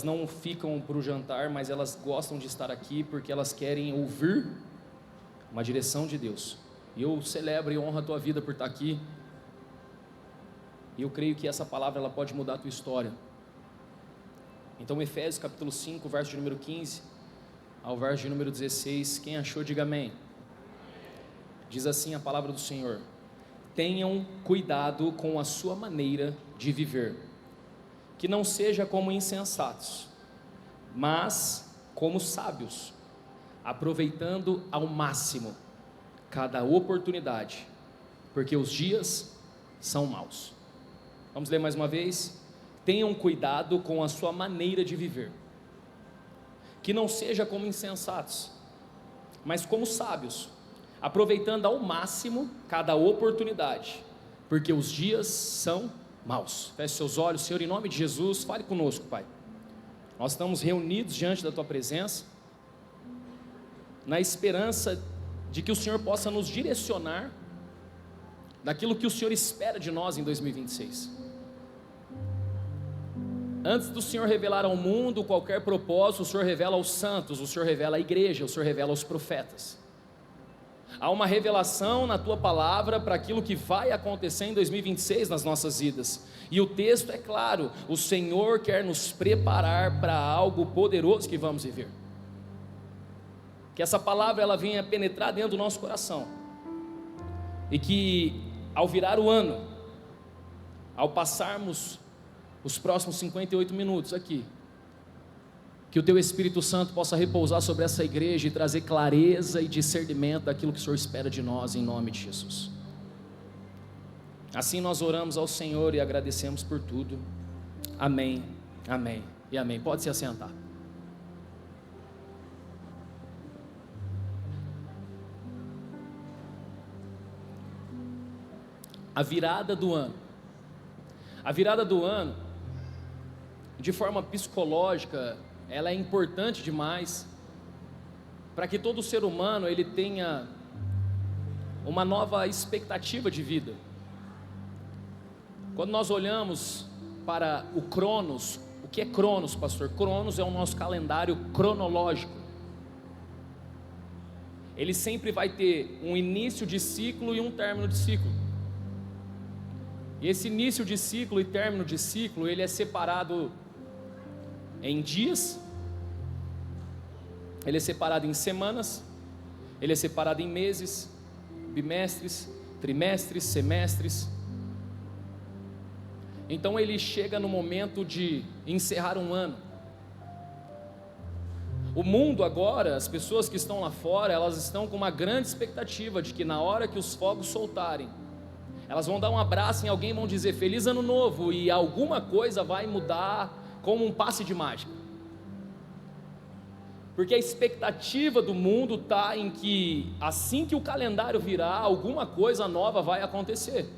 não ficam para o jantar, mas elas gostam de estar aqui porque elas querem ouvir uma direção de Deus. E eu celebro e honro a tua vida por estar aqui. E eu creio que essa palavra ela pode mudar a tua história. Então Efésios capítulo 5, verso de número 15 ao verso de número 16, quem achou diga amém. Diz assim a palavra do Senhor: tenham cuidado com a sua maneira de viver, que não seja como insensatos, mas como sábios, aproveitando ao máximo cada oportunidade, porque os dias são maus. Vamos ler mais uma vez. Tenham cuidado com a sua maneira de viver, que não seja como insensatos, mas como sábios, aproveitando ao máximo cada oportunidade, porque os dias são maus. Feche seus olhos. Senhor, em nome de Jesus, fale conosco, Pai. Nós estamos reunidos diante da Tua presença, na esperança de que o Senhor possa nos direcionar daquilo que o Senhor espera de nós em 2026. Antes do Senhor revelar ao mundo qualquer propósito, o Senhor revela aos santos, o Senhor revela à igreja, o Senhor revela aos profetas. Há uma revelação na Tua palavra para aquilo que vai acontecer em 2026 nas nossas vidas. E o texto é claro: o Senhor quer nos preparar para algo poderoso que vamos viver. Que essa palavra ela venha penetrar dentro do nosso coração. E que ao virar o ano, ao passarmos os próximos 58 minutos aqui, que o Teu Espírito Santo possa repousar sobre essa igreja e trazer clareza e discernimento daquilo que o Senhor espera de nós, em nome de Jesus. Assim nós oramos ao Senhor e agradecemos por tudo. Amém, amém e amém. Pode se assentar. A virada do ano. A virada do ano, de forma psicológica, ela é importante demais para que todo ser humano ele tenha uma nova expectativa de vida. Quando nós olhamos para o Cronos, o que é Cronos, pastor? Cronos é o nosso calendário cronológico. Ele sempre vai ter um início de ciclo e um término de ciclo. E esse início de ciclo e término de ciclo, ele é separado em dias, ele é separado em semanas, ele é separado em meses, bimestres, trimestres, semestres. Então ele chega no momento de encerrar um ano. O mundo agora, as pessoas que estão lá fora, elas estão com uma grande expectativa de que na hora que os fogos soltarem, elas vão dar um abraço em alguém e vão dizer feliz ano novo, e alguma coisa vai mudar como um passe de mágica. Porque a expectativa do mundo está em que assim que o calendário virar, alguma coisa nova vai acontecer.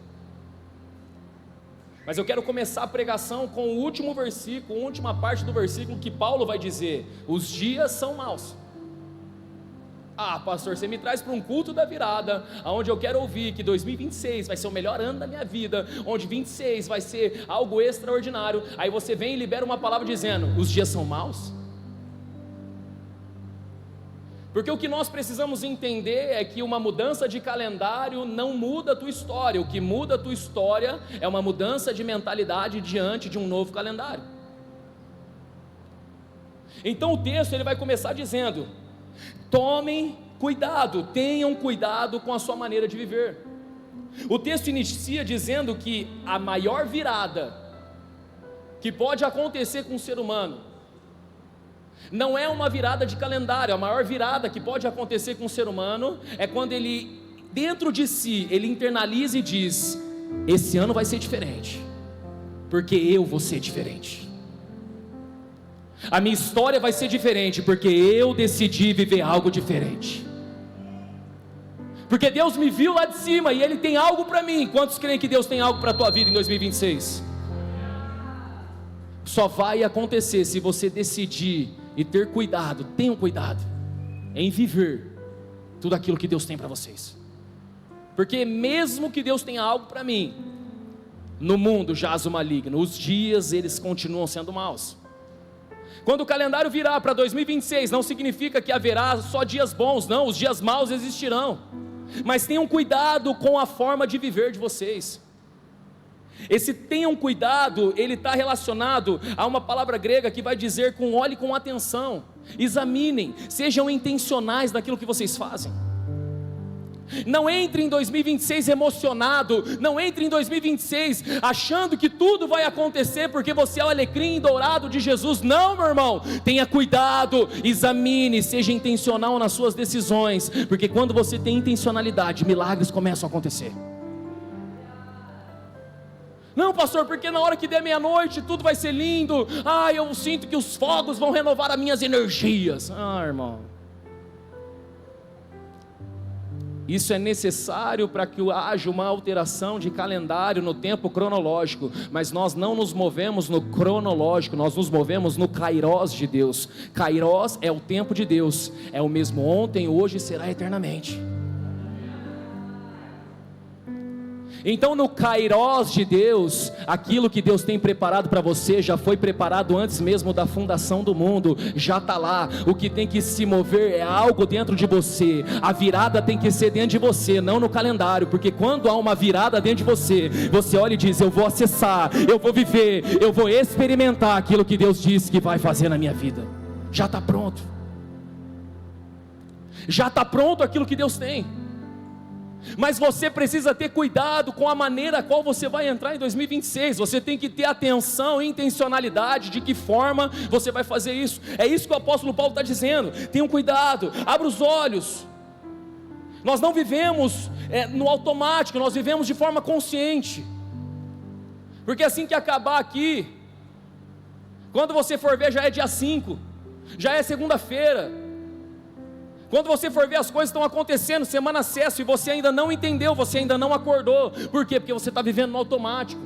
Mas eu quero começar a pregação com o último versículo, a última parte do versículo que Paulo vai dizer: os dias são maus. Ah, pastor, você me traz para um culto da virada, onde eu quero ouvir que 2026 vai ser o melhor ano da minha vida, onde 26 vai ser algo extraordinário. Aí você vem e libera uma palavra dizendo: os dias são maus. Porque o que nós precisamos entender é que uma mudança de calendário não muda a tua história. O que muda a tua história é uma mudança de mentalidade diante de um novo calendário. Então o texto ele vai começar dizendo: tomem cuidado, tenham cuidado com a sua maneira de viver. O texto inicia dizendo que a maior virada que pode acontecer com o ser humano não é uma virada de calendário. A maior virada que pode acontecer com o ser humano é quando ele, dentro de si, ele internaliza e diz: esse ano vai ser diferente, porque eu vou ser diferente. A minha história vai ser diferente, porque eu decidi viver algo diferente. Porque Deus me viu lá de cima e Ele tem algo para mim. Quantos creem que Deus tem algo para a tua vida em 2026? Só vai acontecer se você decidir e ter cuidado, tenham cuidado em viver tudo aquilo que Deus tem para vocês. Porque mesmo que Deus tenha algo para mim, no mundo jaz o maligno, os dias eles continuam sendo maus. Quando o calendário virar para 2026, não significa que haverá só dias bons, não, os dias maus existirão, mas tenham cuidado com a forma de viver de vocês. Esse tenham cuidado, ele está relacionado a uma palavra grega que vai dizer com olhe com atenção, examinem, sejam intencionais naquilo que vocês fazem. Não entre em 2026 emocionado, não entre em 2026 achando que tudo vai acontecer porque você é o alecrim dourado de Jesus. Não, meu irmão, tenha cuidado, examine, seja intencional nas suas decisões, porque quando você tem intencionalidade, milagres começam a acontecer. Não, pastor, porque na hora que der meia-noite tudo vai ser lindo, eu sinto que os fogos vão renovar as minhas energias. Irmão, isso é necessário para que haja uma alteração de calendário no tempo cronológico, mas nós não nos movemos no cronológico, nós nos movemos no Kairos de Deus. Kairos é o tempo de Deus, é o mesmo ontem, hoje e será eternamente. Então no Kairos de Deus, aquilo que Deus tem preparado para você, já foi preparado antes mesmo da fundação do mundo, já está lá. O que tem que se mover é algo dentro de você, a virada tem que ser dentro de você, não no calendário, porque quando há uma virada dentro de você, você olha e diz, eu vou acessar, eu vou viver, eu vou experimentar aquilo que Deus disse que vai fazer na minha vida. Já está pronto, já está pronto aquilo que Deus tem. Mas você precisa ter cuidado com a maneira a qual você vai entrar em 2026, você tem que ter atenção e intencionalidade de que forma você vai fazer isso. É isso que o apóstolo Paulo está dizendo, tenham cuidado, abra os olhos. Nós não vivemos no automático, nós vivemos de forma consciente, porque assim que acabar aqui, quando você for ver já é dia 5, já é segunda-feira. Quando você for ver, as coisas estão acontecendo, semana acesso, e você ainda não entendeu, você ainda não acordou. Por quê? Porque você está vivendo no automático.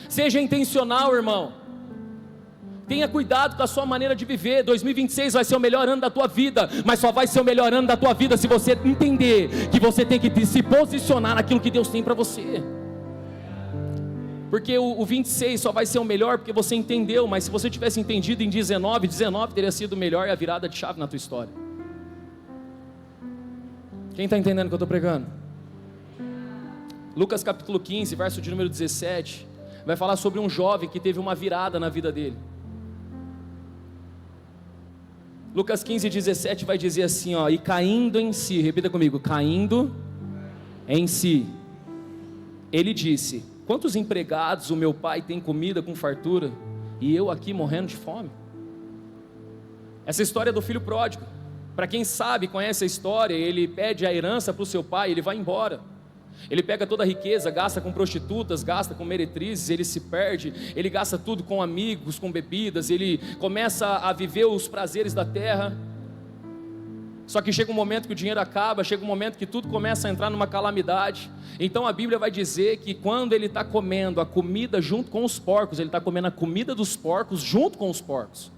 Seja intencional, irmão. Tenha cuidado com a sua maneira de viver. 2026 vai ser o melhor ano da tua vida, mas só vai ser o melhor ano da tua vida se você entender que você tem que se posicionar naquilo que Deus tem para você. Porque o 26 só vai ser o melhor porque você entendeu, mas se você tivesse entendido em 19 teria sido o melhor e a virada de chave na tua história. Quem está entendendo o que eu estou pregando? Lucas capítulo 15, verso de número 17, vai falar sobre um jovem que teve uma virada na vida dele. Lucas 15, 17 vai dizer assim, e caindo em si, repita comigo, caindo em si, ele disse, quantos empregados o meu pai tem comida com fartura, e eu aqui morrendo de fome? Essa história do filho pródigo. Para quem sabe, conhece a história, ele pede a herança para o seu pai, ele vai embora, ele pega toda a riqueza, gasta com prostitutas, gasta com meretrizes, ele se perde, ele gasta tudo com amigos, com bebidas, ele começa a viver os prazeres da terra. Só que chega um momento que o dinheiro acaba, chega um momento que tudo começa a entrar numa calamidade. Então a Bíblia vai dizer que quando ele está comendo a comida junto com os porcos, ele está comendo a comida dos porcos junto com os porcos.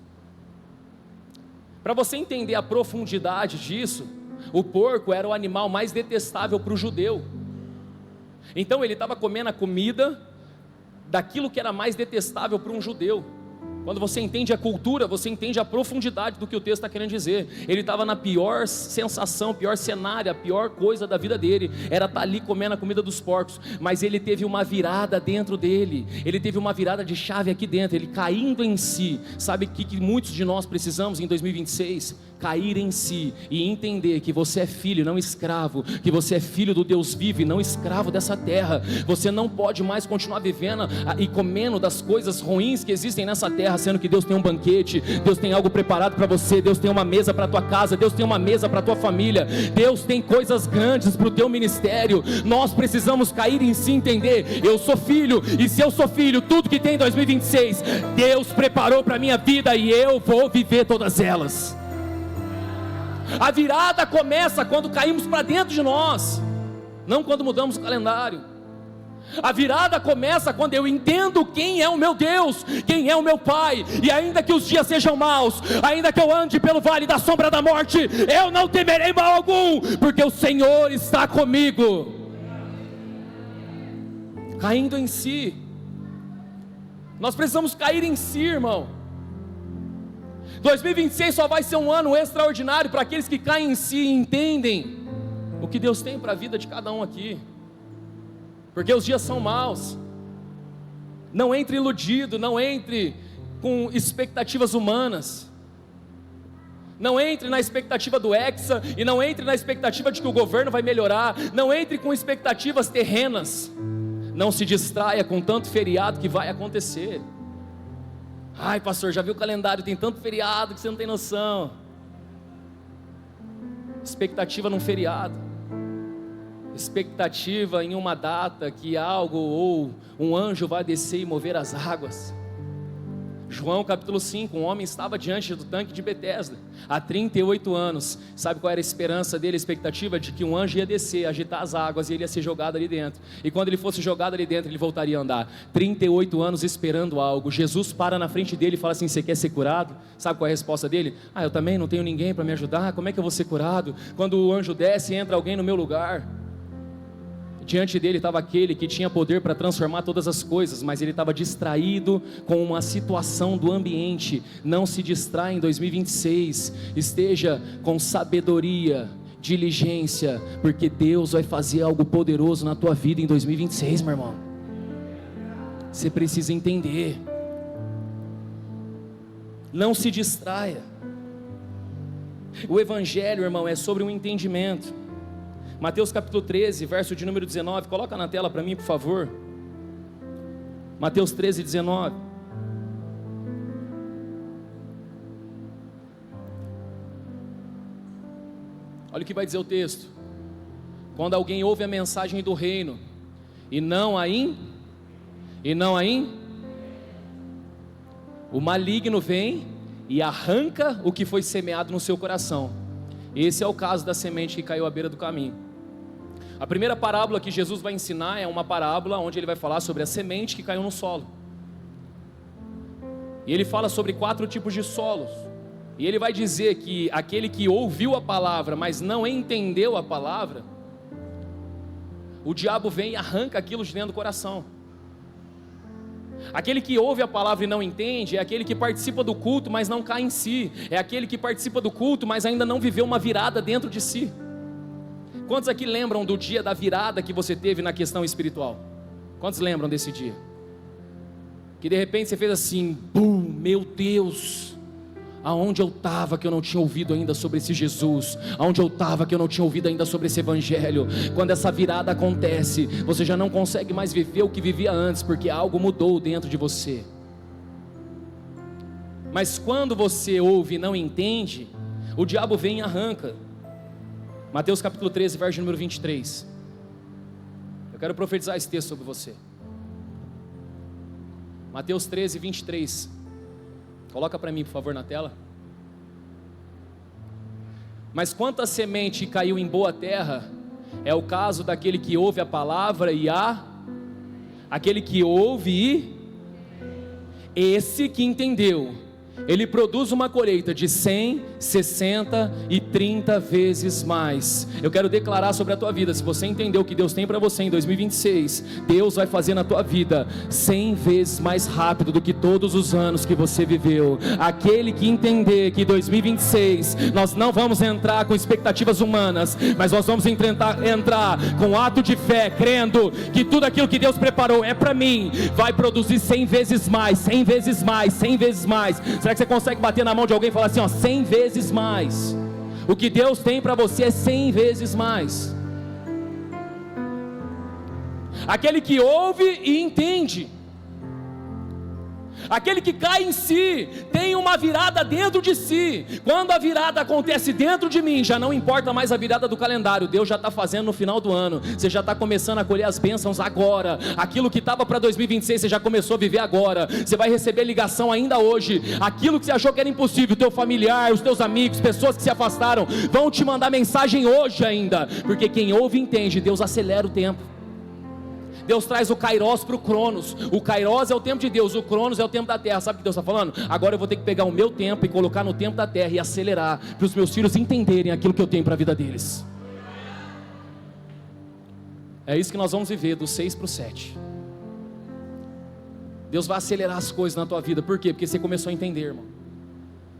Para você entender a profundidade disso, o porco era o animal mais detestável para o judeu. Então ele estava comendo a comida daquilo que era mais detestável para um judeu. Quando você entende a cultura, você entende a profundidade do que o texto está querendo dizer. Ele estava na pior sensação, pior cenário, a pior coisa da vida dele era estar ali comendo a comida dos porcos. Mas ele teve uma virada dentro dele, ele teve uma virada de chave aqui dentro, ele caindo em si. Sabe o que muitos de nós precisamos em 2026? Cair em si e entender que você é filho, não escravo, que você é filho do Deus vivo e não escravo dessa terra. Você não pode mais continuar vivendo e comendo das coisas ruins que existem nessa terra, sendo que Deus tem um banquete, Deus tem algo preparado para você, Deus tem uma mesa para a tua casa, Deus tem uma mesa para a tua família, Deus tem coisas grandes para o teu ministério. Nós precisamos cair em si e entender, eu sou filho, e se eu sou filho, tudo que tem em 2026, Deus preparou para a minha vida e eu vou viver todas elas. A virada começa quando caímos para dentro de nós, não quando mudamos o calendário. A virada começa quando eu entendo quem é o meu Deus, quem é o meu Pai, e ainda que os dias sejam maus, ainda que eu ande pelo vale da sombra da morte, eu não temerei mal algum, porque o Senhor está comigo. Caindo em si, nós precisamos cair em si, irmão. 2026 só vai ser um ano extraordinário para aqueles que caem em si e entendem o que Deus tem para a vida de cada um aqui, porque os dias são maus. Não entre iludido, não entre com expectativas humanas, não entre na expectativa do Hexa, e não entre na expectativa de que o governo vai melhorar, não entre com expectativas terrenas, não se distraia com tanto feriado que vai acontecer. Ai pastor, já viu o calendário, tem tanto feriado que você não tem noção. Expectativa num feriado, expectativa em uma data que algo ou um anjo vai descer e mover as águas. João capítulo 5, um homem estava diante do tanque de Betesda há 38 anos, sabe qual era a esperança dele, a expectativa? De que um anjo ia descer, agitar as águas e ele ia ser jogado ali dentro, e quando ele fosse jogado ali dentro ele voltaria a andar. 38 anos esperando algo. Jesus para na frente dele e fala assim: você quer ser curado? Sabe qual é a resposta dele? Eu também não tenho ninguém para me ajudar, como é que eu vou ser curado? Quando o anjo desce, entra alguém no meu lugar. Diante dele estava aquele que tinha poder para transformar todas as coisas, mas ele estava distraído com uma situação do ambiente. Não se distraia em 2026, esteja com sabedoria, diligência, porque Deus vai fazer algo poderoso na tua vida em 2026, meu irmão. Você precisa entender, não se distraia. O evangelho, irmão, é sobre um entendimento. Mateus capítulo 13, verso de número 19, coloca na tela para mim, por favor. Mateus 13, 19. Olha o que vai dizer o texto: quando alguém ouve a mensagem do reino e não a o maligno vem e arranca o que foi semeado no seu coração. Esse é o caso da semente que caiu à beira do caminho. A primeira parábola que Jesus vai ensinar é uma parábola onde ele vai falar sobre a semente que caiu no solo. E ele fala sobre 4 tipos de solos. E ele vai dizer que aquele que ouviu a palavra, mas não entendeu a palavra, o diabo vem e arranca aquilo de dentro do coração. Aquele que ouve a palavra e não entende é aquele que participa do culto, mas não cai em si. É aquele que participa do culto, mas ainda não viveu uma virada dentro de si. Quantos aqui lembram do dia da virada que você teve na questão espiritual? Quantos lembram desse dia? Que de repente você fez assim, bum, meu Deus, aonde eu estava que eu não tinha ouvido ainda sobre esse Jesus? Aonde eu estava que eu não tinha ouvido ainda sobre esse evangelho? Quando essa virada acontece, você já não consegue mais viver o que vivia antes, porque algo mudou dentro de você. Mas quando você ouve e não entende, o diabo vem e arranca. Mateus capítulo 13, verso número 23. Eu quero profetizar esse texto sobre você. Mateus 13, 23. Coloca para mim, por favor, na tela. Mas quanto a semente caiu em boa terra, é o caso daquele que ouve a palavra aquele que ouve esse que entendeu, ele produz uma colheita de 100, 60 e 30 vezes mais. Eu quero declarar sobre a tua vida, se você entendeu o que Deus tem para você em 2026, Deus vai fazer na tua vida 100 vezes mais rápido do que todos os anos que você viveu. Aquele que entender que 2026 nós não vamos entrar com expectativas humanas, mas nós vamos entrar com ato de fé, crendo que tudo aquilo que Deus preparou é para mim, vai produzir 100 vezes mais, 100 vezes mais, 100 vezes mais. Será que você consegue bater na mão de alguém e falar assim, 100 vezes mais? O que Deus tem para você é 100 vezes mais. Aquele que ouve e entende, aquele que cai em si, tem uma virada dentro de si. Quando a virada acontece dentro de mim, já não importa mais a virada do calendário, Deus já está fazendo no final do ano, você já está começando a colher as bênçãos agora. Aquilo que estava para 2026, você já começou a viver agora. Você vai receber ligação ainda hoje. Aquilo que você achou que era impossível, teu familiar, os teus amigos, pessoas que se afastaram, vão te mandar mensagem hoje ainda, porque quem ouve e entende, Deus acelera o tempo. Deus traz o Kairos para o Cronos. O Kairos é o tempo de Deus, o Cronos é o tempo da terra. Sabe o que Deus está falando? Agora eu vou ter que pegar o meu tempo e colocar no tempo da terra e acelerar, para os meus filhos entenderem aquilo que eu tenho para a vida deles. É isso que nós vamos viver, do 6 para o 7. Deus vai acelerar as coisas na tua vida. Por quê? Porque você começou a entender, irmão.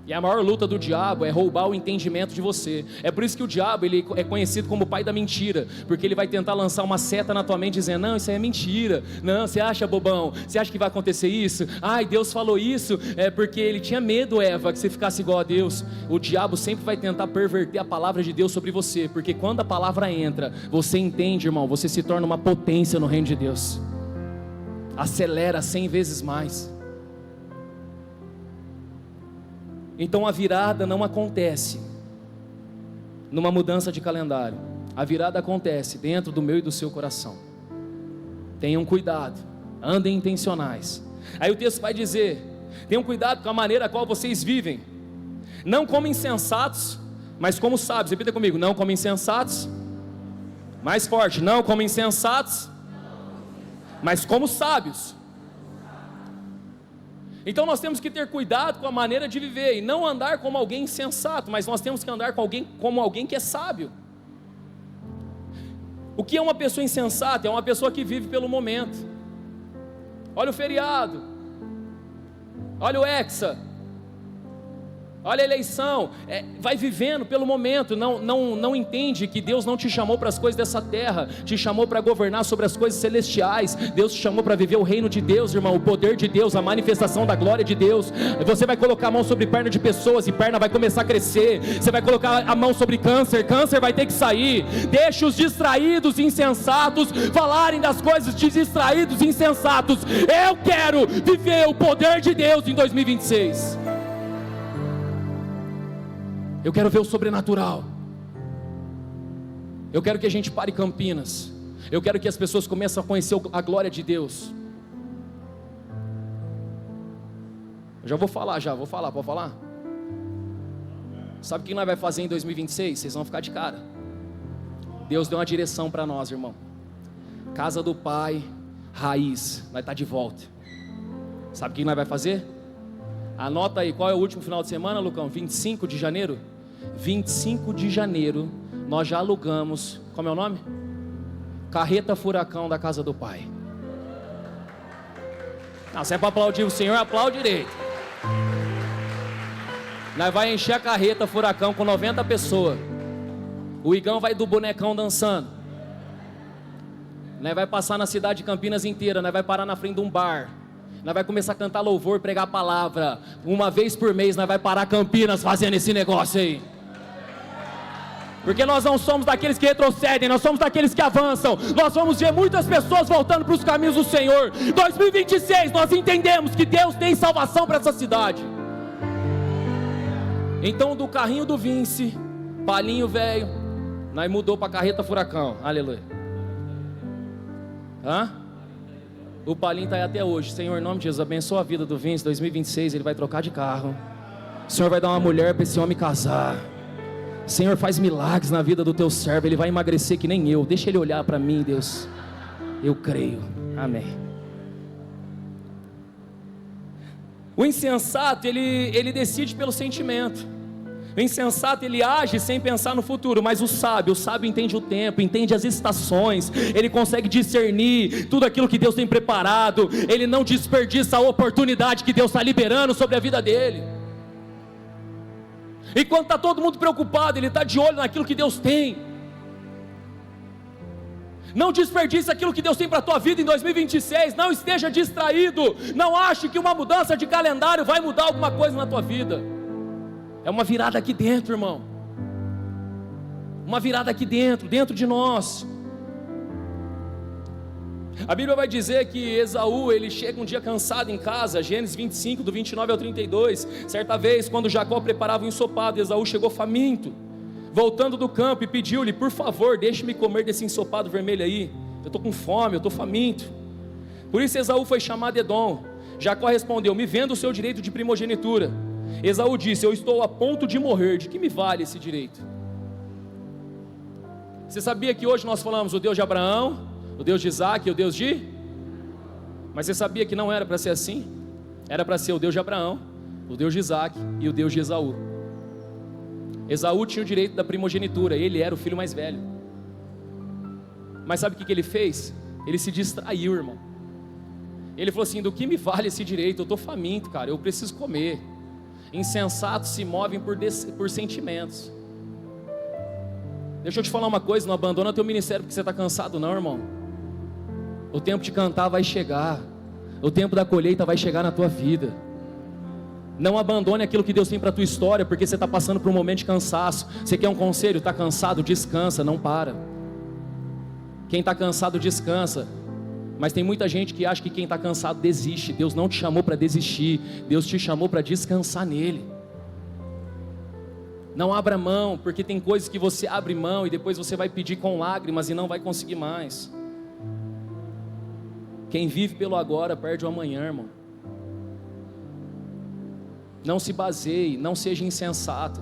E a maior luta do diabo é roubar o entendimento de você. É por isso que o diabo, ele é conhecido como o pai da mentira, porque ele vai tentar lançar uma seta na tua mente dizendo: não, isso aí é mentira, não, você acha, bobão, você acha que vai acontecer isso? Ai, Deus falou isso, é porque ele tinha medo, Eva, que você ficasse igual a Deus. O diabo sempre vai tentar perverter a palavra de Deus sobre você, porque quando a palavra entra, você entende, irmão, você se torna uma potência no reino de Deus. Acelera 100 vezes mais. Então a virada não acontece numa mudança de calendário. A virada acontece dentro do meu e do seu coração. Tenham cuidado, andem intencionais. Aí o texto vai dizer: tenham cuidado com a maneira a qual vocês vivem, não como insensatos, mas como sábios. Repita comigo: não como insensatos. Mais forte: não como insensatos, mas como sábios. Então nós temos que ter cuidado com a maneira de viver, e não andar como alguém insensato, mas nós temos que andar como alguém que é sábio. O que é uma pessoa insensata? É uma pessoa que vive pelo momento. Olha o feriado, olha o Hexa, olha a eleição, vai vivendo pelo momento, não entende que Deus não te chamou para as coisas dessa terra, te chamou para governar sobre as coisas celestiais. Deus te chamou para viver o reino de Deus, irmão, o poder de Deus, a manifestação da glória de Deus. Você vai colocar a mão sobre perna de pessoas e perna vai começar a crescer. Você vai colocar a mão sobre câncer vai ter que sair. Deixa os distraídos insensatos falarem das coisas de distraídos insensatos. Eu quero viver o poder de Deus em 2026. Eu quero ver o sobrenatural. Eu quero que a gente pare Campinas. Eu quero que as pessoas comecem a conhecer a glória de Deus. Eu vou falar, pode falar? Sabe o que nós vamos fazer em 2026? Vocês vão ficar de cara. Deus deu uma direção para nós, irmão. Casa do Pai, raiz, nós está de volta. Sabe o que nós vamos fazer? Anota aí, qual é o último final de semana, Lucão? 25 de janeiro? 25 de janeiro, nós já alugamos, como é o nome? Carreta Furacão da Casa do Pai. Não, se é para aplaudir o Senhor, aplaude direito. Nós vai encher a Carreta Furacão com 90 pessoas. O Igão vai do bonecão dançando. Nós vai passar na cidade de Campinas inteira, nós vai parar na frente de um bar. Nós vai começar a cantar louvor, pregar a palavra. Uma vez por mês nós vai parar Campinas fazendo esse negócio aí. Porque nós não somos daqueles que retrocedem, nós somos daqueles que avançam. Nós vamos ver muitas pessoas voltando para os caminhos do Senhor. 2026 nós entendemos que Deus tem salvação para essa cidade. Então do carrinho do Vince, palinho velho, nós mudou para Carreta Furacão. Aleluia. O palinho está aí até hoje. Senhor, em nome de Jesus, abençoa a vida do Vince. 2026 ele vai trocar de carro. O Senhor vai dar uma mulher para esse homem casar. Senhor, faz milagres na vida do teu servo. Ele vai emagrecer que nem eu. Deixa ele olhar para mim, Deus. Eu creio. Amém. O insensato, ele decide pelo sentimento. O insensato, ele age sem pensar no futuro. Mas o sábio entende o tempo, entende as estações. Ele consegue discernir tudo aquilo que Deus tem preparado. Ele não desperdiça a oportunidade que Deus está liberando sobre a vida dele. Enquanto está todo mundo preocupado, ele está de olho naquilo que Deus tem. Não desperdice aquilo que Deus tem para a tua vida em 2026. Não esteja distraído. Não ache que uma mudança de calendário vai mudar alguma coisa na tua vida. É uma virada aqui dentro, irmão. Uma virada aqui dentro de nós. A Bíblia vai dizer que Esaú, ele chega um dia cansado em casa. Gênesis 25, do 29 ao 32. Certa vez, quando Jacó preparava um ensopado, Esaú chegou faminto, voltando do campo, e pediu-lhe: por favor, deixe-me comer desse ensopado vermelho aí. Eu estou com fome, eu estou faminto. Por isso Esaú foi chamado Edom. Jacó respondeu: me venda o seu direito de primogenitura. Esaú disse: eu estou a ponto de morrer, de que me vale esse direito? Você sabia que hoje nós falamos o Deus de Abraão, o Deus de Isaac e o Deus de... Mas você sabia que não era para ser assim? Era para ser o Deus de Abraão, o Deus de Isaac e o Deus de Esaú. Esaú tinha o direito da primogenitura, ele era o filho mais velho. Mas sabe o que ele fez? Ele se distraiu, irmão. Ele falou assim: do que me vale esse direito? Eu estou faminto, cara, eu preciso comer. Insensatos se movem por sentimentos. Deixa eu te falar uma coisa, não abandona teu ministério porque você está cansado não, irmão. O tempo de cantar vai chegar, o tempo da colheita vai chegar na tua vida. Não abandone aquilo que Deus tem para a tua história, porque você está passando por um momento de cansaço. Você quer um conselho? Está cansado? Descansa, não para. Quem está cansado descansa. Mas tem muita gente que acha que quem está cansado desiste. Deus não te chamou para desistir, Deus te chamou para descansar nele. Não abra mão, porque tem coisas que você abre mão e depois você vai pedir com lágrimas e não vai conseguir mais. Quem vive pelo agora perde o amanhã, irmão. Não se baseie, não seja insensato.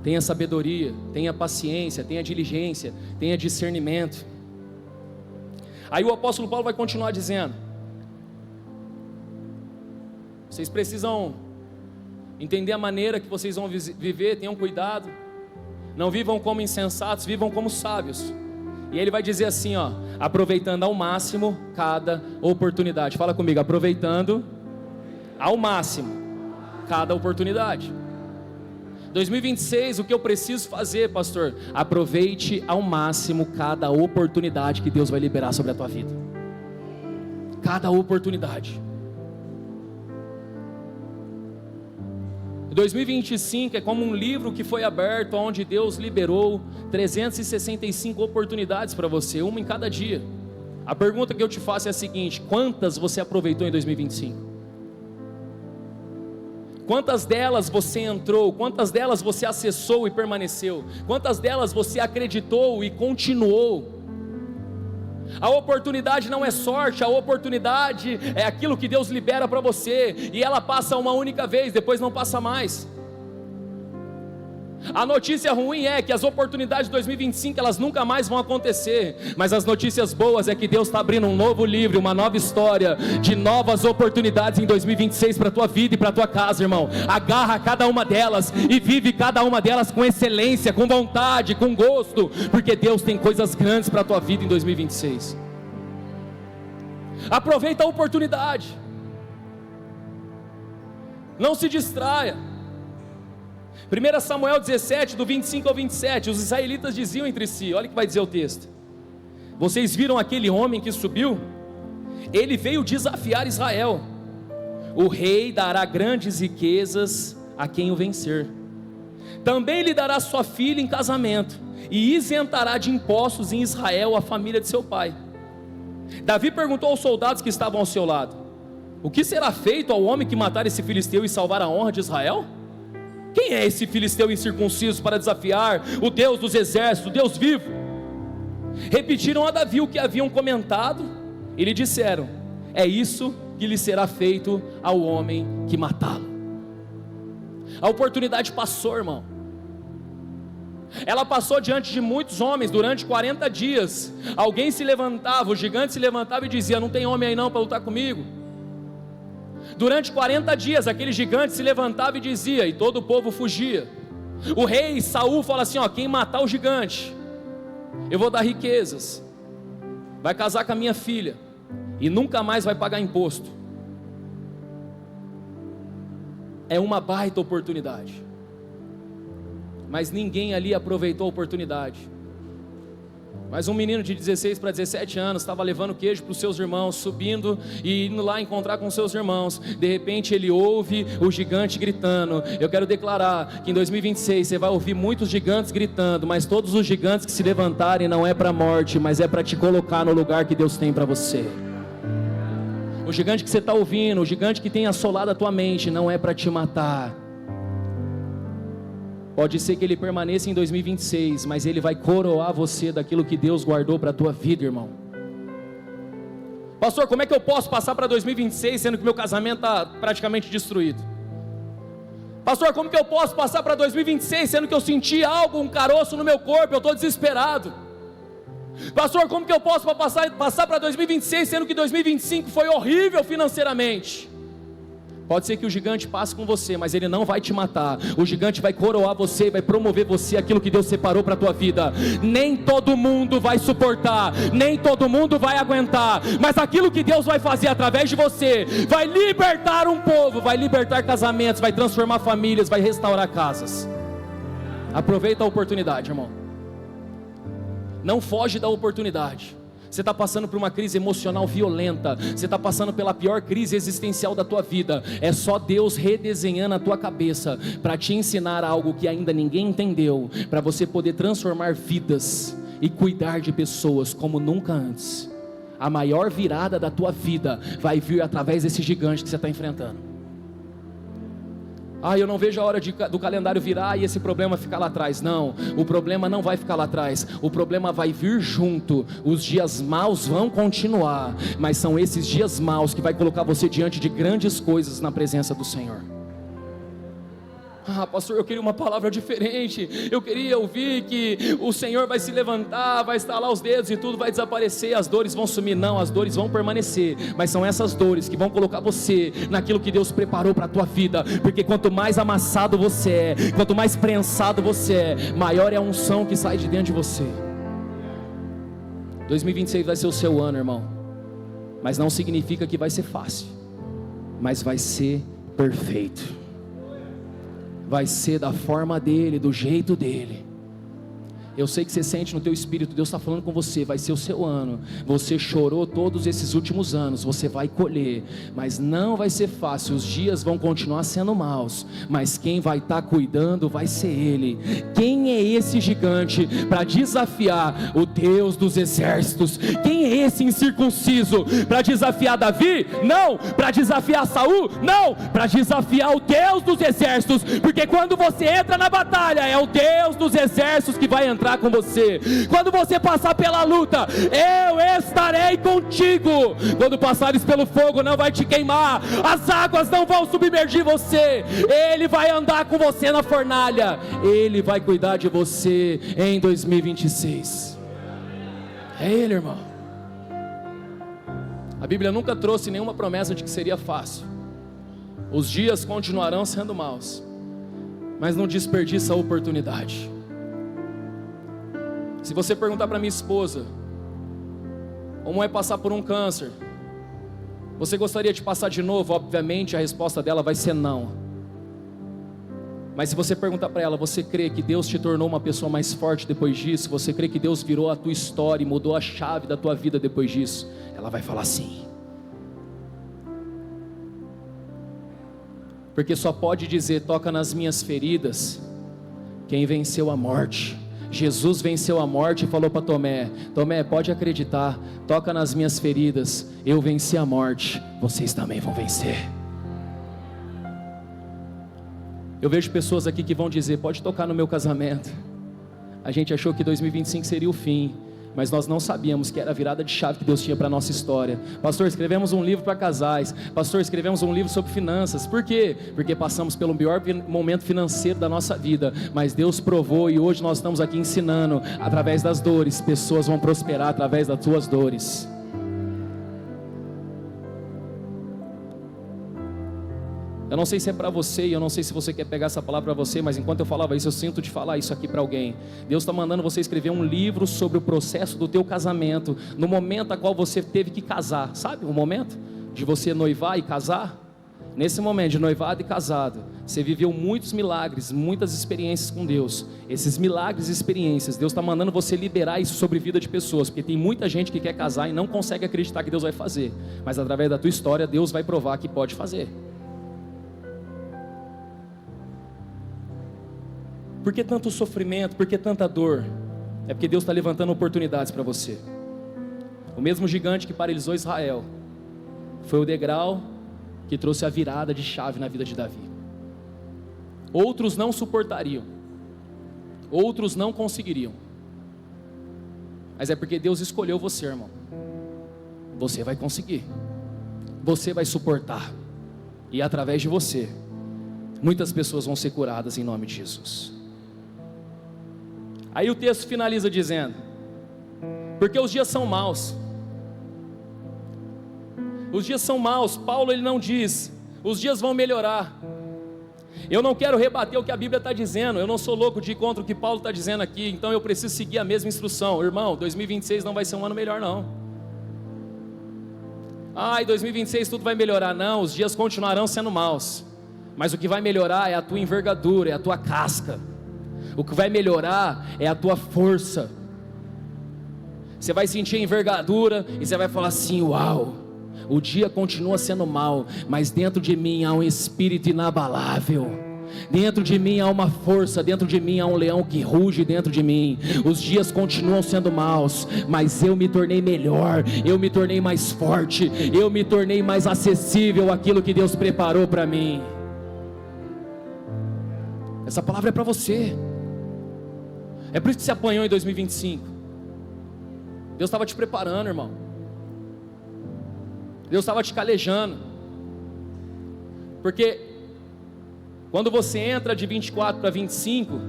Tenha sabedoria, tenha paciência, tenha diligência, tenha discernimento. Aí o apóstolo Paulo vai continuar dizendo: vocês precisam entender a maneira que vocês vão viver, tenham cuidado, não vivam como insensatos, vivam como sábios. E ele vai dizer assim, ó, aproveitando ao máximo cada oportunidade. Fala comigo, aproveitando ao máximo cada oportunidade. 2026, o que eu preciso fazer, pastor? Aproveite ao máximo cada oportunidade que Deus vai liberar sobre a tua vida. Cada oportunidade. 2025 é como um livro que foi aberto, onde Deus liberou 365 oportunidades para você, uma em cada dia. A pergunta que eu te faço é a seguinte: quantas você aproveitou em 2025? Quantas delas você entrou? Quantas delas você acessou e permaneceu? Quantas delas você acreditou e continuou? A oportunidade não é sorte, a oportunidade é aquilo que Deus libera para você, e ela passa uma única vez, depois não passa mais. A notícia ruim é que as oportunidades de 2025 elas nunca mais vão acontecer, mas as notícias boas é que Deus está abrindo um novo livro, uma nova história de novas oportunidades em 2026 para a tua vida e para a tua casa, irmão. Agarra cada uma delas e vive cada uma delas com excelência, com vontade, com gosto, porque Deus tem coisas grandes para a tua vida em 2026. Aproveita a oportunidade, não se distraia. 1 Samuel 17, do 25 ao 27, os israelitas diziam entre si, olha o que vai dizer o texto: vocês viram aquele homem que subiu? Ele veio desafiar Israel. O rei dará grandes riquezas a quem o vencer. Também lhe dará sua filha em casamento, e isentará de impostos em Israel a família de seu pai. Davi perguntou aos soldados que estavam ao seu lado: o que será feito ao homem que matar esse filisteu e salvar a honra de Israel? Quem é esse filisteu incircunciso para desafiar o Deus dos exércitos, o Deus vivo? Repetiram a Davi o que haviam comentado e lhe disseram: é isso que lhe será feito ao homem que matá-lo. A oportunidade passou, irmão. Ela passou diante de muitos homens durante 40 dias. Alguém se levantava, o gigante se levantava e dizia: não tem homem aí não para lutar comigo. Durante 40 dias aquele gigante se levantava e dizia, e todo o povo fugia. O rei Saul fala assim, ó, quem matar o gigante, eu vou dar riquezas, vai casar com a minha filha, e nunca mais vai pagar imposto. É uma baita oportunidade, mas ninguém ali aproveitou a oportunidade. Mas um menino de 16 para 17 anos estava levando queijo para os seus irmãos, subindo e indo lá encontrar com seus irmãos. De repente ele ouve o gigante gritando. Eu quero declarar que em 2026 você vai ouvir muitos gigantes gritando, mas todos os gigantes que se levantarem não é para a morte, mas é para te colocar no lugar que Deus tem para você. O gigante que você está ouvindo, o gigante que tem assolado a tua mente, não é para te matar. Pode ser que ele permaneça em 2026, mas ele vai coroar você daquilo que Deus guardou para a tua vida, irmão. Pastor, como é que eu posso passar para 2026 sendo que meu casamento está praticamente destruído? Pastor, como que eu posso passar para 2026 sendo que eu senti algo, um caroço no meu corpo, eu estou desesperado? Pastor, como que eu posso passar para 2026 sendo que 2025 foi horrível financeiramente? Pode ser que o gigante passe com você, mas ele não vai te matar. O gigante vai coroar você, vai promover você aquilo que Deus separou para a tua vida. Nem todo mundo vai suportar, nem todo mundo vai aguentar, mas aquilo que Deus vai fazer através de você, vai libertar um povo, vai libertar casamentos, vai transformar famílias, vai restaurar casas. Aproveita a oportunidade, irmão. Não foge da oportunidade. Você está passando por uma crise emocional violenta, você está passando pela pior crise existencial da tua vida. É só Deus redesenhando a tua cabeça para te ensinar algo que ainda ninguém entendeu, para você poder transformar vidas e cuidar de pessoas como nunca antes. A maior virada da tua vida vai vir através desse gigante que você está enfrentando. Eu não vejo a hora do calendário virar e esse problema ficar lá atrás. Não, o problema não vai ficar lá atrás, o problema vai vir junto. Os dias maus vão continuar, mas são esses dias maus que vai colocar você diante de grandes coisas na presença do Senhor. Pastor, eu queria uma palavra diferente. Eu queria ouvir que o Senhor vai se levantar, vai estalar os dedos e tudo vai desaparecer, as dores vão sumir. Não, as dores vão permanecer, mas são essas dores que vão colocar você naquilo que Deus preparou para a tua vida. Porque quanto mais amassado você é, quanto mais prensado você é, maior é a unção que sai de dentro de você. 2026 vai ser o seu ano, irmão, mas não significa que vai ser fácil, mas vai ser perfeito. Vai ser da forma dele, do jeito dele. Eu sei que você sente no teu espírito, Deus está falando com você, vai ser o seu ano. Você chorou todos esses últimos anos, você vai colher, mas não vai ser fácil, os dias vão continuar sendo maus, mas quem vai estar cuidando vai ser Ele. Quem é esse gigante para desafiar o Deus dos exércitos? Quem é esse incircunciso para desafiar Davi? Não. Para desafiar Saul? Não. Para desafiar o Deus dos exércitos, porque quando você entra na batalha, é o Deus dos exércitos que vai entrar com você. Quando você passar pela luta, eu estarei contigo. Quando passares pelo fogo, não vai te queimar, as águas não vão submergir você. Ele vai andar com você na fornalha, Ele vai cuidar de você em 2026. É Ele, irmão. A Bíblia nunca trouxe nenhuma promessa de que seria fácil. Os dias continuarão sendo maus, mas não desperdiça a oportunidade. Se você perguntar para minha esposa como é passar por um câncer, você gostaria de passar de novo? Obviamente a resposta dela vai ser não. Mas se você perguntar para ela, você crê que Deus te tornou uma pessoa mais forte depois disso? Você crê que Deus virou a tua história e mudou a chave da tua vida depois disso? Ela vai falar sim. Porque só pode dizer, toca nas minhas feridas, quem venceu a morte. Jesus venceu a morte e falou para Tomé: Tomé, pode acreditar, toca nas minhas feridas, eu venci a morte, vocês também vão vencer. Eu vejo pessoas aqui que vão dizer, pode tocar no meu casamento. A gente achou que 2025 seria o fim, mas nós não sabíamos que era a virada de chave que Deus tinha para a nossa história. Pastor, escrevemos um livro para casais. Pastor, escrevemos um livro sobre finanças. Por quê? Porque passamos pelo pior momento financeiro da nossa vida, mas Deus provou e hoje nós estamos aqui ensinando. Através das dores, pessoas vão prosperar através das suas dores. Eu não sei se é para você, e eu não sei se você quer pegar essa palavra para você, mas enquanto eu falava isso, eu sinto de falar isso aqui para alguém. Deus está mandando você escrever um livro sobre o processo do teu casamento, no momento a qual você teve que casar. Sabe o momento de você noivar e casar? Nesse momento de noivado e casado, você viveu muitos milagres, muitas experiências com Deus. Esses milagres e experiências, Deus está mandando você liberar isso sobre a vida de pessoas, porque tem muita gente que quer casar e não consegue acreditar que Deus vai fazer, mas através da tua história, Deus vai provar que pode fazer. Por que tanto sofrimento? Por que tanta dor? É porque Deus está levantando oportunidades para você. O mesmo gigante que paralisou Israel foi o degrau que trouxe a virada de chave na vida de Davi. Outros não suportariam, outros não conseguiriam, mas é porque Deus escolheu você, irmão. Você vai conseguir, você vai suportar, e através de você muitas pessoas vão ser curadas em nome de Jesus. Aí o texto finaliza dizendo, porque os dias são maus. Os dias são maus. Paulo ele não diz, os dias vão melhorar. Eu não quero rebater o que a Bíblia está dizendo, eu não sou louco de ir contra o que Paulo está dizendo aqui, então eu preciso seguir a mesma instrução. Irmão, 2026 não vai ser um ano melhor não. Em 2026 tudo vai melhorar. Não, os dias continuarão sendo maus, mas o que vai melhorar é a tua envergadura, é a tua casca. O que vai melhorar é a tua força. Você vai sentir a envergadura e você vai falar assim: uau, o dia continua sendo mau, mas dentro de mim há um espírito inabalável, dentro de mim há uma força, dentro de mim há um leão que ruge dentro de mim. Os dias continuam sendo maus, mas eu me tornei melhor, eu me tornei mais forte, eu me tornei mais acessível àquilo que Deus preparou para mim. Essa palavra é para você. É por isso que você apanhou em 2025. Deus estava te preparando, irmão. Deus estava te calejando. Porque quando você entra de 24 para 25,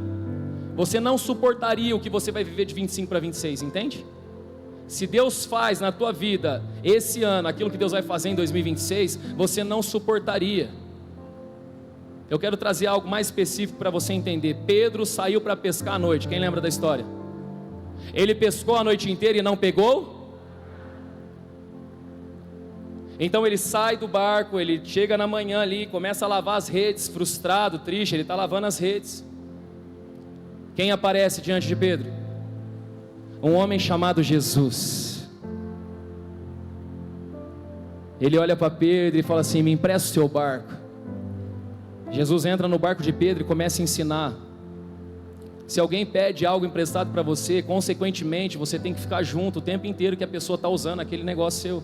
você não suportaria o que você vai viver de 25 para 26, entende? Se Deus faz na tua vida esse ano aquilo que Deus vai fazer em 2026, você não suportaria. Eu quero trazer algo mais específico para você entender. Pedro saiu para pescar à noite, quem lembra da história? Ele pescou a noite inteira e não pegou? Então ele sai do barco, ele chega na manhã ali, começa a lavar as redes, frustrado, triste, ele está lavando as redes. Quem aparece diante de Pedro? Um homem chamado Jesus. Ele olha para Pedro e fala assim: me empresta o seu barco. Jesus entra no barco de Pedro e começa a ensinar. Se alguém pede algo emprestado para você, consequentemente você tem que ficar junto o tempo inteiro que a pessoa está usando aquele negócio seu.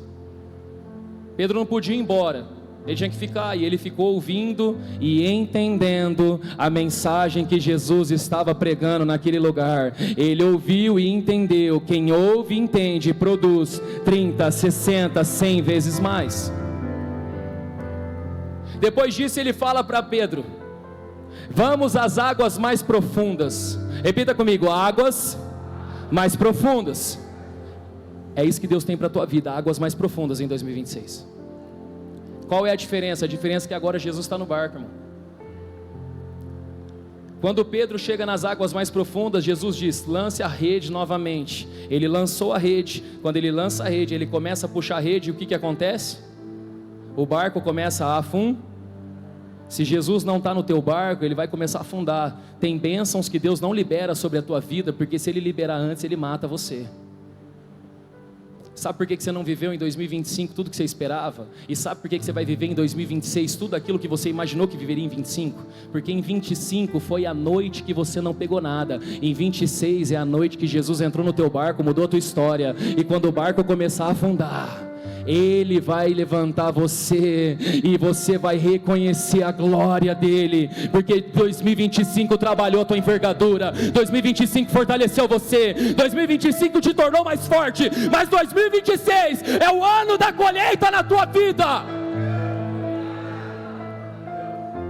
Pedro não podia ir embora, ele tinha que ficar, e ele ficou ouvindo e entendendo a mensagem que Jesus estava pregando naquele lugar. Ele ouviu e entendeu. Quem ouve e entende produz 30, 60, 100 vezes mais. Depois disso ele fala para Pedro: vamos às águas mais profundas. Repita comigo: águas mais profundas. É isso que Deus tem para a tua vida, águas mais profundas em 2026. Qual é a diferença? A diferença é que agora Jesus está no barco, irmão. Quando Pedro chega nas águas mais profundas, Jesus diz: lance a rede novamente. Ele lançou a rede. Quando ele lança a rede, ele começa a puxar a rede, e o que acontece? O barco começa a afundar. Se Jesus não está no teu barco, ele vai começar a afundar. Tem bênçãos que Deus não libera sobre a tua vida, porque se ele liberar antes, ele mata você. Sabe por que você não viveu em 2025 tudo que você esperava? E sabe por que você vai viver em 2026 tudo aquilo que você imaginou que viveria em 25? Porque em 25 foi a noite que você não pegou nada. Em 26 é a noite que Jesus entrou no teu barco, mudou a tua história. E quando o barco começar a afundar, Ele vai levantar você, e você vai reconhecer a glória dele, porque 2025 trabalhou a tua envergadura, 2025 fortaleceu você, 2025 te tornou mais forte, mas 2026 é o ano da colheita na tua vida.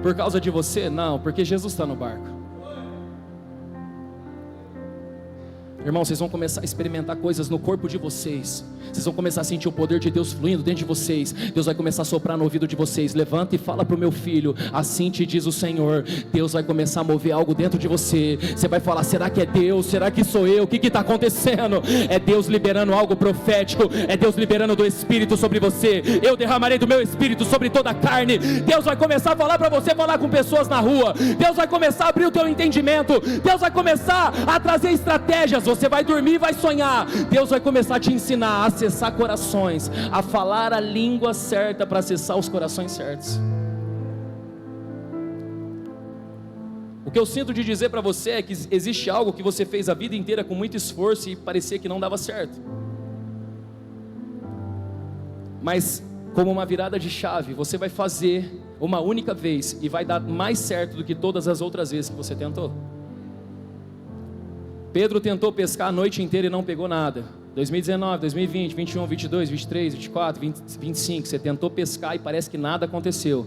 Por causa de você? Não, porque Jesus está no barco. Irmão, vocês vão começar a experimentar coisas no corpo de vocês. Vocês vão começar a sentir o poder de Deus fluindo dentro de vocês. Deus vai começar a soprar no ouvido de vocês. Levanta e fala para o meu filho: assim te diz o Senhor. Deus vai começar a mover algo dentro de você. Você vai falar: será que é Deus? Será que sou eu? O que está acontecendo? É Deus liberando algo profético. É Deus liberando do Espírito sobre você. Eu derramarei do meu Espírito sobre toda a carne. Deus vai começar a falar para você, falar com pessoas na rua. Deus vai começar a abrir o teu entendimento. Deus vai começar a trazer estratégias. Você vai dormir e vai sonhar. Deus vai começar a te ensinar a acessar corações, a falar a língua certa para acessar os corações certos. O que eu sinto de dizer para você é que existe algo que você fez a vida inteira com muito esforço e parecia que não dava certo, mas como uma virada de chave, você vai fazer uma única vez e vai dar mais certo do que todas as outras vezes que você tentou. Pedro tentou pescar a noite inteira e não pegou nada. 2019, 2020, 21, 22, 23, 24, 25, você tentou pescar e parece que nada aconteceu.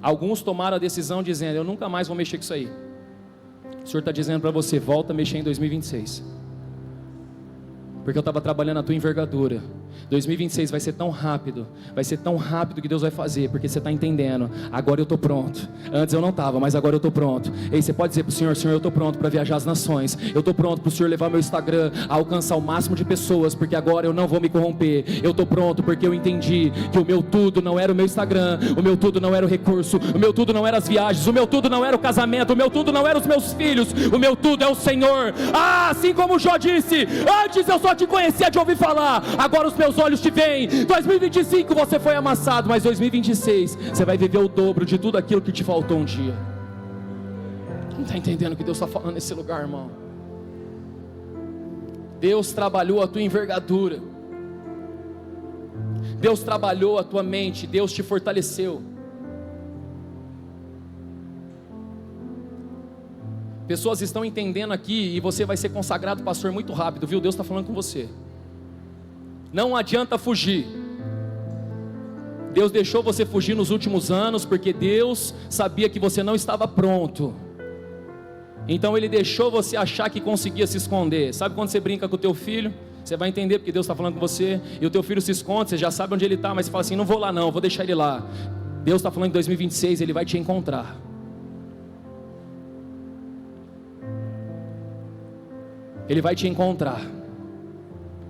Alguns tomaram a decisão dizendo: eu nunca mais vou mexer com isso aí. O Senhor está dizendo para você: volta a mexer em 2026. porque eu estava trabalhando a tua envergadura. 2026 vai ser tão rápido que Deus vai fazer, porque você está entendendo. Agora eu estou pronto. Antes eu não estava, mas agora eu estou pronto. E aí você pode dizer para o Senhor: Senhor, eu estou pronto para viajar as nações. Eu estou pronto para o Senhor levar meu Instagram a alcançar o máximo de pessoas, porque agora eu não vou me corromper. Eu estou pronto porque eu entendi que o meu tudo não era o meu Instagram, o meu tudo não era o recurso, o meu tudo não era as viagens, o meu tudo não era o casamento, o meu tudo não era os meus filhos, o meu tudo é o Senhor. Assim como Jó disse: antes eu só te conhecia de ouvir falar, agora os meus olhos te veem. 2025 você foi amassado, mas 2026 você vai viver o dobro de tudo aquilo que te faltou um dia. Não está entendendo o que Deus está falando nesse lugar, irmão? Deus trabalhou a tua envergadura, Deus trabalhou a tua mente, Deus te fortaleceu. Pessoas estão entendendo aqui, e você vai ser consagrado pastor muito rápido, viu? Deus está falando com você. Não adianta fugir. Deus deixou você fugir nos últimos anos, porque Deus sabia que você não estava pronto. Então Ele deixou você achar que conseguia se esconder. Sabe quando você brinca com o teu filho? Você vai entender porque Deus está falando com você, e o teu filho se esconde, você já sabe onde ele está, mas você fala assim: não vou lá não, vou deixar ele lá. Deus está falando que em 2026 Ele vai te encontrar. Ele vai te encontrar.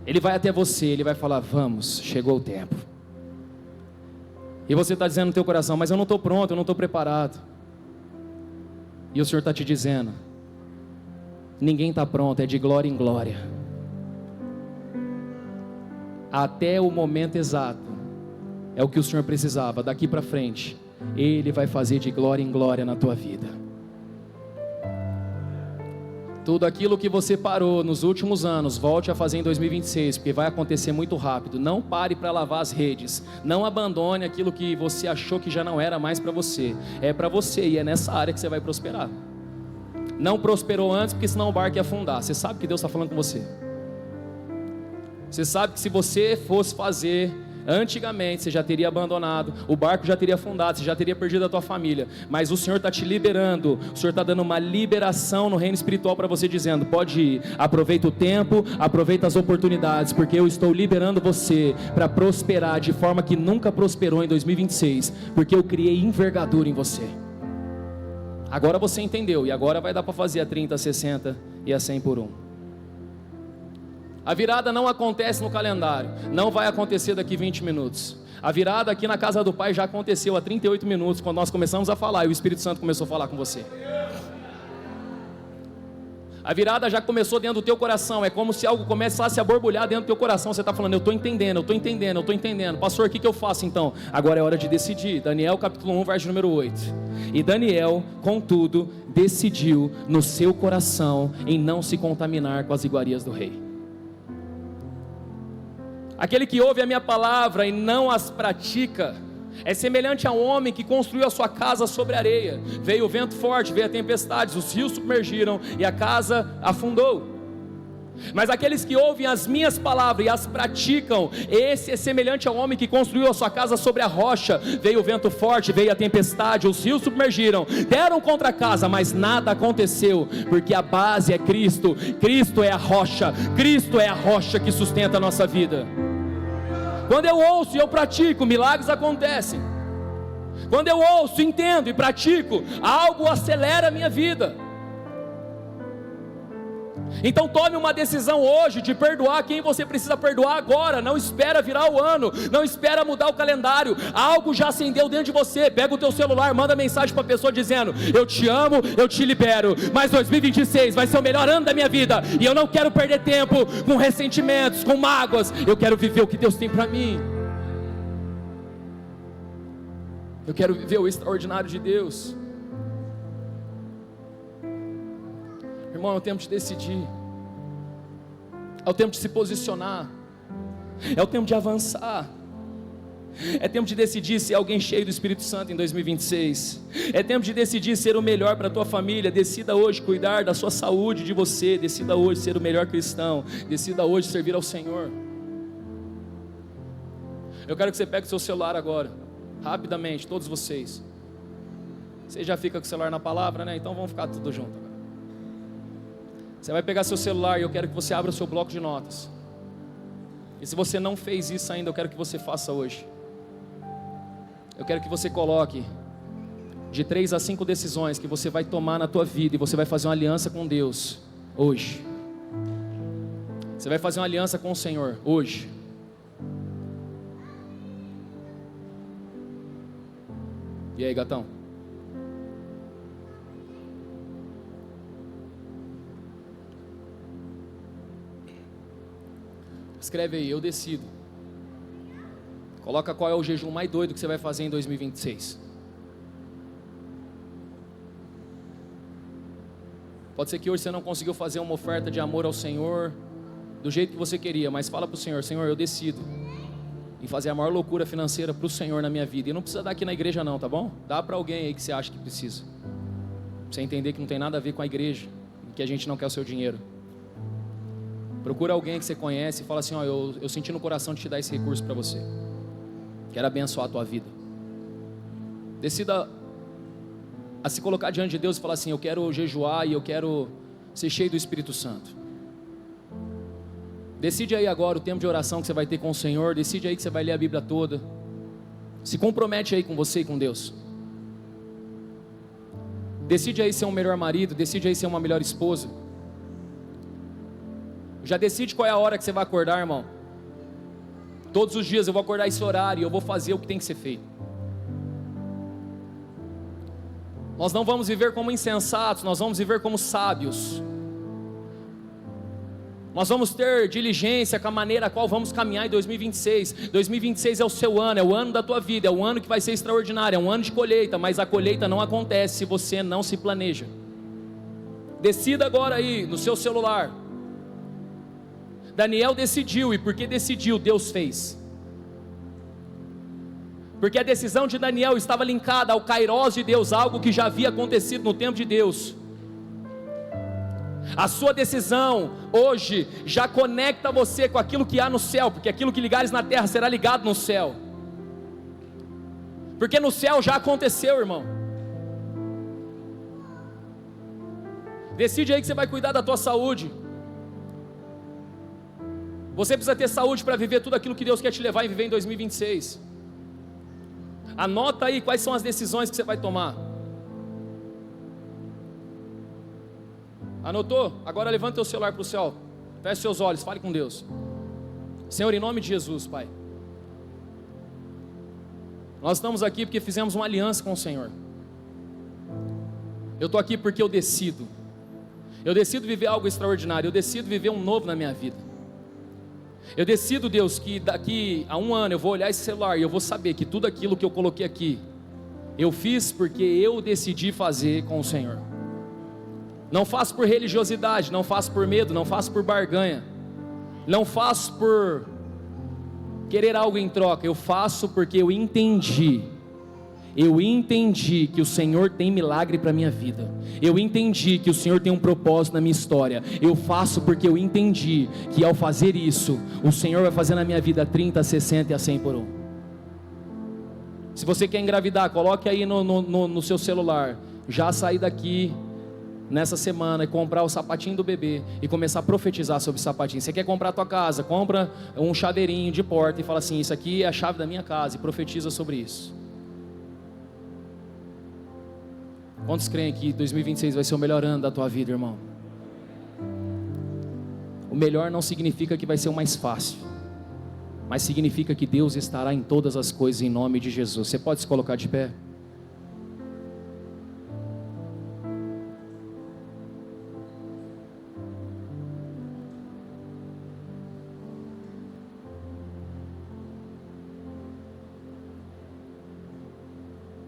Ele vai até você, Ele vai falar: vamos, chegou o tempo. E você está dizendo no teu coração: mas eu não estou pronto, eu não estou preparado. E o Senhor está te dizendo: ninguém está pronto, é de glória em glória. Até o momento exato, é o que o Senhor precisava. Daqui para frente, Ele vai fazer de glória em glória na tua vida. Tudo aquilo que você parou nos últimos anos, volte a fazer em 2026, porque vai acontecer muito rápido. Não pare para lavar as redes. Não abandone aquilo que você achou que já não era mais para você. É para você, e é nessa área que você vai prosperar. Não prosperou antes, porque senão o barco ia afundar. Você sabe que Deus está falando com você. Você sabe que se você fosse fazer antigamente, você já teria abandonado, o barco já teria afundado, você já teria perdido a tua família. Mas o Senhor está te liberando, o Senhor está dando uma liberação no reino espiritual para você, dizendo: pode ir, aproveita o tempo, aproveita as oportunidades, porque eu estou liberando você para prosperar de forma que nunca prosperou em 2026, porque eu criei envergadura em você. Agora você entendeu, e agora vai dar para fazer a 30, a 60 e a 100 por 1. A virada não acontece no calendário, não vai acontecer daqui 20 minutos. A virada aqui na casa do Pai já aconteceu há 38 minutos, quando nós começamos a falar e o Espírito Santo começou a falar com você. A virada já começou dentro do teu coração. É como se algo começasse a borbulhar dentro do teu coração. Você está falando: eu estou entendendo, eu estou entendendo, eu estou entendendo. Pastor, o que eu faço então? Agora é hora de decidir. Daniel capítulo 1, verso número 8. E Daniel, contudo, decidiu no seu coração em não se contaminar com as iguarias do rei. Aquele que ouve a minha palavra e não as pratica é semelhante a um homem que construiu a sua casa sobre areia. Veio o vento forte, veio a tempestade, os rios submergiram e a casa afundou. Mas aqueles que ouvem as minhas palavras e as praticam, esse é semelhante ao homem que construiu a sua casa sobre a rocha. Veio o vento forte, veio a tempestade, os rios submergiram, deram contra a casa, mas nada aconteceu, porque a base é Cristo. Cristo é a rocha, Cristo é a rocha que sustenta a nossa vida. Quando eu ouço e eu pratico, milagres acontecem. Quando eu ouço, entendo e pratico, algo acelera a minha vida. Então tome uma decisão hoje de perdoar quem você precisa perdoar agora. Não espera virar o ano, não espera mudar o calendário. Algo já acendeu dentro de você. Pega o teu celular, manda mensagem para a pessoa dizendo: eu te amo, eu te libero, mas 2026 vai ser o melhor ano da minha vida, e eu não quero perder tempo com ressentimentos, com mágoas. Eu quero viver o que Deus tem para mim. Eu quero viver o extraordinário de Deus. Irmão, é o tempo de decidir, é o tempo de se posicionar, é o tempo de avançar, é tempo de decidir ser alguém cheio do Espírito Santo em 2026, é tempo de decidir ser o melhor para a tua família. Decida hoje cuidar da sua saúde, de você, decida hoje ser o melhor cristão, decida hoje servir ao Senhor. Eu quero que você pegue o seu celular agora, rapidamente, todos vocês. Você já fica com o celular na palavra, né? Então vamos ficar tudo junto agora. Você vai pegar seu celular e eu quero que você abra o seu bloco de notas. E se você não fez isso ainda, eu quero que você faça hoje. Eu quero que você coloque de 3 a 5 decisões que você vai tomar na tua vida, e você vai fazer uma aliança com Deus hoje. Você vai fazer uma aliança com o Senhor hoje. E aí, gatão? Escreve aí, eu decido. Coloca qual é o jejum mais doido que você vai fazer em 2026. Pode ser que hoje você não conseguiu fazer uma oferta de amor ao Senhor do jeito que você queria, mas fala para o Senhor: Senhor, eu decido em fazer a maior loucura financeira para o Senhor na minha vida. E não precisa dar aqui na igreja não, tá bom? Dá para alguém aí que você acha que precisa. Pra você entender que não tem nada a ver com a igreja, e que a gente não quer o seu dinheiro. Procura alguém que você conhece e fala assim: ó, eu senti no coração de te dar esse recurso para você. Quero abençoar a tua vida. Decida a se colocar diante de Deus e falar assim: eu quero jejuar e eu quero ser cheio do Espírito Santo. Decide aí agora o tempo de oração que você vai ter com o Senhor. Decide aí que você vai ler a Bíblia toda. Se compromete aí com você e com Deus. Decide aí ser um melhor marido. Decide aí ser uma melhor esposa. Já decide qual é a hora que você vai acordar, irmão. Todos os dias eu vou acordar esse horário e eu vou fazer o que tem que ser feito. Nós não vamos viver como insensatos, nós vamos viver como sábios. Nós vamos ter diligência com a maneira a qual vamos caminhar em 2026. 2026 é o seu ano, é o ano da tua vida, é o ano que vai ser extraordinário, é um ano de colheita, mas a colheita não acontece se você não se planeja. Decida agora aí no seu celular. Daniel decidiu, e porque decidiu, Deus fez. Porque a decisão de Daniel estava linkada ao Kairos de Deus, algo que já havia acontecido no tempo de Deus. A sua decisão hoje já conecta você com aquilo que há no céu, porque aquilo que ligares na terra será ligado no céu. Porque no céu já aconteceu, irmão. Decide aí que você vai cuidar da tua saúde. Você precisa ter saúde para viver tudo aquilo que Deus quer te levar e viver em 2026. Anota aí quais são as decisões que você vai tomar. Anotou? Agora levanta o celular para o céu. Feche seus olhos, fale com Deus. Senhor, em nome de Jesus, Pai, nós estamos aqui porque fizemos uma aliança com o Senhor. Eu estou aqui porque eu decido viver algo extraordinário. Eu decido viver um novo na minha vida. Eu decido, Deus, que daqui a um ano eu vou olhar esse celular e eu vou saber que tudo aquilo que eu coloquei aqui, eu fiz porque eu decidi fazer com o Senhor. Não faço por religiosidade, não faço por medo, não faço por barganha, não faço por querer algo em troca. Eu faço porque eu entendi que o Senhor tem milagre para a minha vida. Eu entendi que o Senhor tem um propósito na minha história. Eu faço porque eu entendi que ao fazer isso, o Senhor vai fazer na minha vida 30, 60 e a 100 por um. Se você quer engravidar, coloque aí no seu celular. Já sair daqui nessa semana e comprar o sapatinho do bebê e começar a profetizar sobre o sapatinho. Você quer comprar a tua casa, compra um chaveirinho de porta e fala assim: isso aqui é a chave da minha casa, e profetiza sobre isso. Quantos creem que 2026 vai ser o melhor ano da tua vida, irmão? O melhor não significa que vai ser o mais fácil, mas significa que Deus estará em todas as coisas, em nome de Jesus. Você pode se colocar de pé?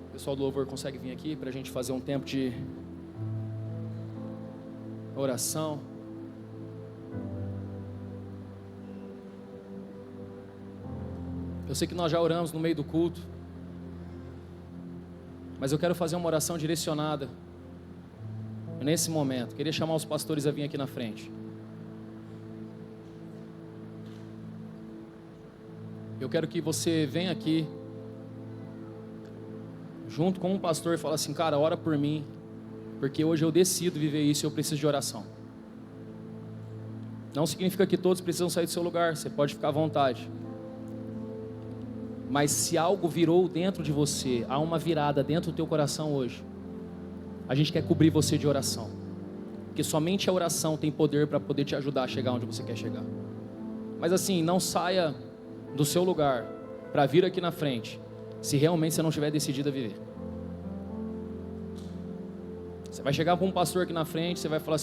O pessoal do louvor consegue vir aqui para a gente fazer um tempo de oração. Eu sei que nós já oramos no meio do culto, mas eu quero fazer uma oração direcionada nesse momento. Queria chamar os pastores a vir aqui na frente. Eu quero que você venha aqui junto com um pastor e fala assim: cara, ora por mim, porque hoje eu decido viver isso e eu preciso de oração. Não significa que todos precisam sair do seu lugar, você pode ficar à vontade. Mas se algo virou dentro de você, há uma virada dentro do teu coração hoje, a gente quer cobrir você de oração. Porque somente a oração tem poder para poder te ajudar a chegar onde você quer chegar. Mas assim, não saia do seu lugar para vir aqui na frente, se realmente você não estiver decidido a viver. Você vai chegar para um pastor aqui na frente, você vai falar assim: